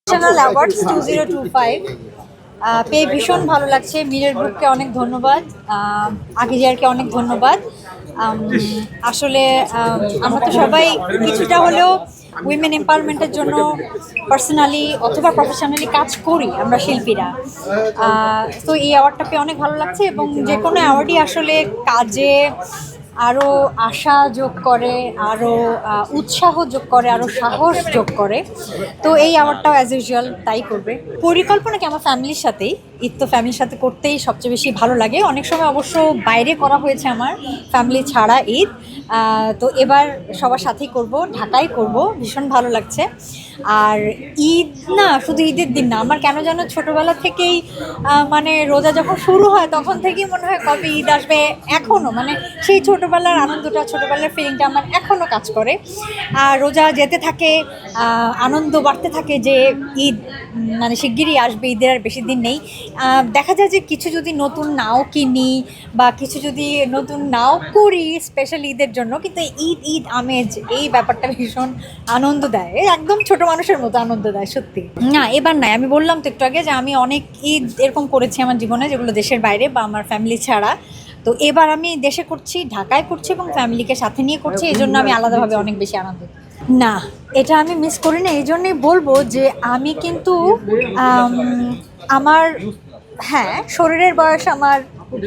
National awards 2025 পেয়ে ভীষণ ভালো লাগছে। মিরর গ্রুপকে অনেক ধন্যবাদ, আগিজারকে অনেক ধন্যবাদ। আসলে আমরা তো সবাই কিছুটা হলেও উইমেন এম্পাওয়ারমেন্টের জন্য পার্সোনালি অথবা প্রফেশনালি কাজ করি আমরা শিল্পীরা। তো এই অ্যাওয়ার্ডটা পেয়ে অনেক ভালো লাগছে এবং যে কোনো অ্যাওয়ার্ডই আসলে কাজে আরও আশা যোগ করে, আরও উৎসাহ যোগ করে, আরও সাহস যোগ করে। তো এই অ্যাওয়ার্ডটাও অ্যাজ ইউজুয়াল তাই করবে। পরিকল্পনা কি আমার ফ্যামিলির সাথেই, ঈদ তো ফ্যামিলির সাথে করতেই সবচেয়ে বেশি ভালো লাগে। অনেক সময় অবশ্য বাইরে করা হয়েছে আমার ফ্যামিলি ছাড়া ঈদ, তো এবার সবার সাথেই করব, ঢাকায় করব, ভীষণ ভালো লাগছে। আর ঈদ না শুধু ঈদের দিন না, আমার কেন যেন ছোটোবেলা থেকেই মানে রোজা যখন শুরু হয় তখন থেকেই মনে হয় কবে ঈদ আসবে। এখনও মানে সেই ছোটোবেলার আনন্দটা, ছোটোবেলার ফিলিংটা আমার এখনও কাজ করে। আর রোজা যেতে থাকে, আনন্দ বাড়তে থাকে যে ঈদ মানে শিগগিরই আসবে, ঈদের আর বেশি দিন নেই। দেখা যায় যে কিছু যদি নতুন নাও কিনি বা কিছু যদি নতুন নাও করি স্পেশাল ঈদের জন্য, কিন্তু ঈদ ঈদ আমেজ এই ব্যাপারটা ভীষণ আনন্দ দেয়, একদম ছোট মানুষের মতো আনন্দ দেয় সত্যি। না এবার নাই, আমি বললাম তো একটু আগে যে আমি অনেক ঈদ এরকম করেছি আমার জীবনে যেগুলো দেশের বাইরে বা আমার ফ্যামিলি ছাড়া। তো এবার আমি দেশে করছি, ঢাকায় করছি এবং ফ্যামিলিকে সাথে নিয়ে করছি, এই জন্য আমি আলাদাভাবে অনেক বেশি আনন্দিত। না এটা আমি মিস করি না, এই জন্যই বলবো যে আমি কিন্তু আমার, হ্যাঁ শরীরের বয়স আমার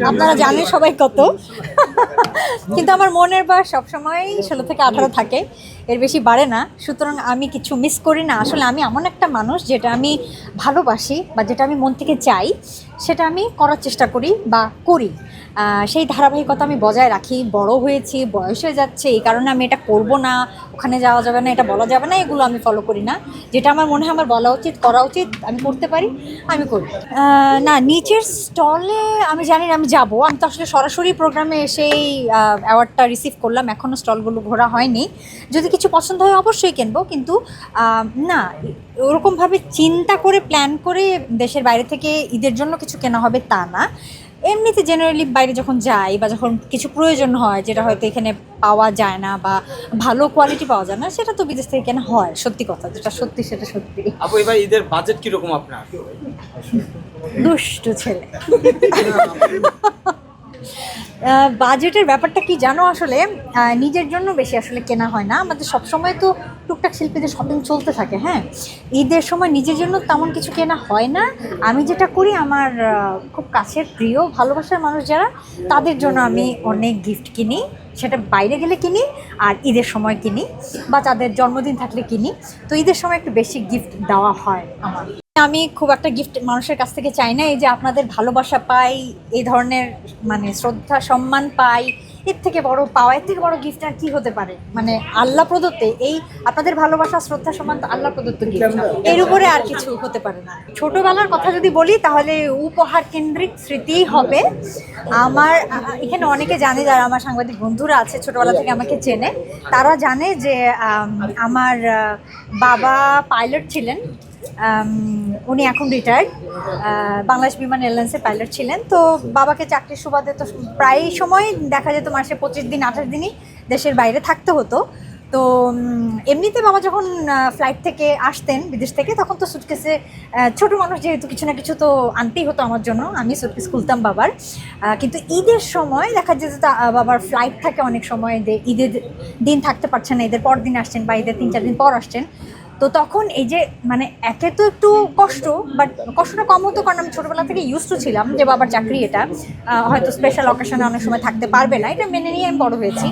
আপনারা জানেন সবাই কত, কিন্তু আমার মনের বয়স সবসময় 16 থেকে 18 থাকে, এর বেশি বাড়ে না। সুতরাং আমি কিছু মিস করি না। আসলে আমি এমন একটা মানুষ যেটা আমি ভালোবাসি বা যেটা আমি মন থেকে চাই সেটা আমি করার চেষ্টা করি বা করি, সেই ধারাবাহিকতা আমি বজায় রাখি। বড় হয়েছি, বয়স হয়ে যাচ্ছে, এই কারণে আমি এটা করব না, ওখানে যাওয়া যাবে না, এটা বলা যাবে না, এগুলো আমি ফলো করি না। যেটা আমার মনে হয় আমার বলা উচিত, করা উচিত, আমি করতে পারি, আমি করি। না নিচের স্টলে আমি জানি না, আমি যাবো। আমি তো আসলে সরাসরি প্রোগ্রামে এসেই অ্যাওয়ার্ডটা রিসিভ করলাম, এখনও স্টলগুলো ঘোরা হয়নি। যদি কিছু পছন্দ হয় অবশ্যই কিনবো, কিন্তু না ওরকমভাবে চিন্তা করে প্ল্যান করে দেশের বাইরে থেকে ঈদের জন্য কিছু কেনা হবে তা না। এমনিতে জেনারেলি বাইরে যখন যাই বা যখন কিছু প্রয়োজন হয় যেটা হয়তো এখানে পাওয়া যায় না বা ভালো কোয়ালিটি পাওয়া যায় না, সেটা তো বিদেশ থেকে কেনা হয়। সত্যি কথা যেটা সত্যি সেটা সত্যি। আপু এবার ঈদের বাজেট কিরকম আপনার? দুষ্টু ছেলে। বাজেটের ব্যাপারটা কি জানো, আসলে নিজের জন্য বেশি আসলে কেনা হয় না আমাদের। সবসময় তো টুকটাক শিল্পীদের শপিং চলতে থাকে, হ্যাঁ ঈদের সময় নিজের জন্য তেমন কিছু কেনা হয় না। আমি যেটা করি আমার খুব কাছের প্রিয় ভালোবাসার মানুষ যারা, তাদের জন্য আমি অনেক গিফট কিনি। সেটা বাইরে গেলে কিনি আর ঈদের সময় কিনি, বা তাদের জন্মদিন থাকলে কিনি। তো ঈদের সময় একটু বেশি গিফট দেওয়া হয় আমার। আমি খুব একটা গিফট মানুষের কাছ থেকে চাই না। এই যে আপনাদের ভালোবাসা পাই, এই ধরনের মানে শ্রদ্ধা সম্মান পাই, এর থেকে বড় পাওয়া, এর থেকে বড় গিফট আর কি হতে পারে? মানে আল্লাহ প্রদত্ত এই আপনাদের ভালোবাসা শ্রদ্ধা সম্মান তো আল্লাহ প্রদত্ত গিফট, এর উপরে আর কিছু হতে পারে না। ছোটবেলার কথা যদি বলি তাহলে উপহার কেন্দ্রিক স্মৃতিই হবে আমার। এখানে অনেকে জানে, যারা আমার সাংবাদিক বন্ধুরা আছে ছোটবেলা থেকে আমাকে চেনে, তারা জানে যে আমার বাবা পাইলট ছিলেন। উনি এখন রিটায়ার্ড, বাংলাদেশ বিমান এয়ারলাইন্সের পাইলট ছিলেন। তো বাবাকে চাকরির সুবাদে তো প্রায় সময় দেখা যেত মাসে 25 দিন 28 দিনই দেশের বাইরে থাকতে হতো। তো এমনিতে বাবা যখন ফ্লাইট থেকে আসতেন বিদেশ থেকে, তখন তো সুটকেসে, ছোটো মানুষ যেহেতু কিছু না কিছু তো আনতেই হতো আমার জন্য, আমি সুটকেস খুলতাম বাবার। কিন্তু ঈদের সময় দেখা যেত বাবার ফ্লাইট থাকে অনেক সময়, ঈদের দিন থাকতে পারছেন না, ঈদের পর দিন আসছেন বা ঈদের 3-4 দিন পর আসছেন। তো তখন এই যে মানে একে তো একটু কষ্ট, বাট কষ্টটা কম হতো কারণ আমি ছোটোবেলা থেকে ইউজ টু ছিলাম যে বাবার চাকরি এটা, হয়তো স্পেশাল অকেশনে অনেক সময় থাকতে পারবে না, এটা মেনে নিয়ে আমি বড় হয়েছি।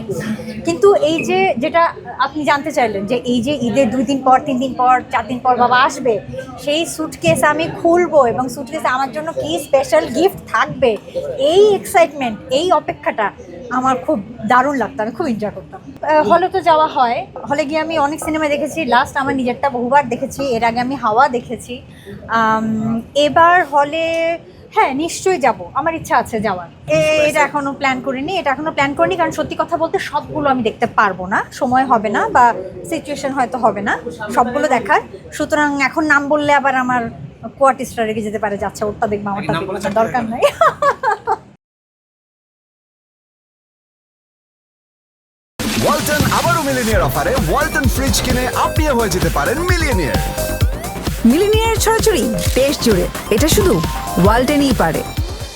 কিন্তু এই যে যেটা আপনি জানতে চাইলেন যে এই যে ঈদের 2 দিন পর 3 দিন পর 4 দিন পর বাবা আসবে, সেই সুটকেস আমি খুলবো এবং সুটকেসে আমার জন্য কি স্পেশাল গিফট থাকবে, এই এক্সাইটমেন্ট, এই অপেক্ষাটা আমার খুব দারুণ লাগতো, আমি খুব এনজয় করতাম। হলে তো যাওয়া হয়, হলে গিয়ে আমি অনেক সিনেমা দেখেছি। লাস্ট আমার নিজেরটা বহুবার দেখেছি, এর আগে আমি হাওয়া দেখেছি। এবার হলে হ্যাঁ নিশ্চয়ই যাব, আমার ইচ্ছা আছে যাওয়ার। এটা এখনো প্ল্যান করিনি, কারণ সত্যি কথা বলতে সবগুলো আমি দেখতে পারবো না, সময় হবে না বা সিচুয়েশন হয়তো হবে না সবগুলো দেখার। সুতরাং এখন নাম বললে আবার আমার কোয়ার্টিস্টরা রেগে যেতে পারে, যাচ্ছে ওরটা দেখবো আমারটা দেখবো না, দরকার নাই। ওয়ালটন আবারও মিলিনিয়ার অফারে ওয়ালটন ফ্রিজ কিনে আপনিও হয়ে যেতে পারেন মিলিয়নিয়ার। মিলিনিয়ার ছড়াছড়ি দেশ জুড়ে, এটা শুধু ওয়ালটেনই পারে।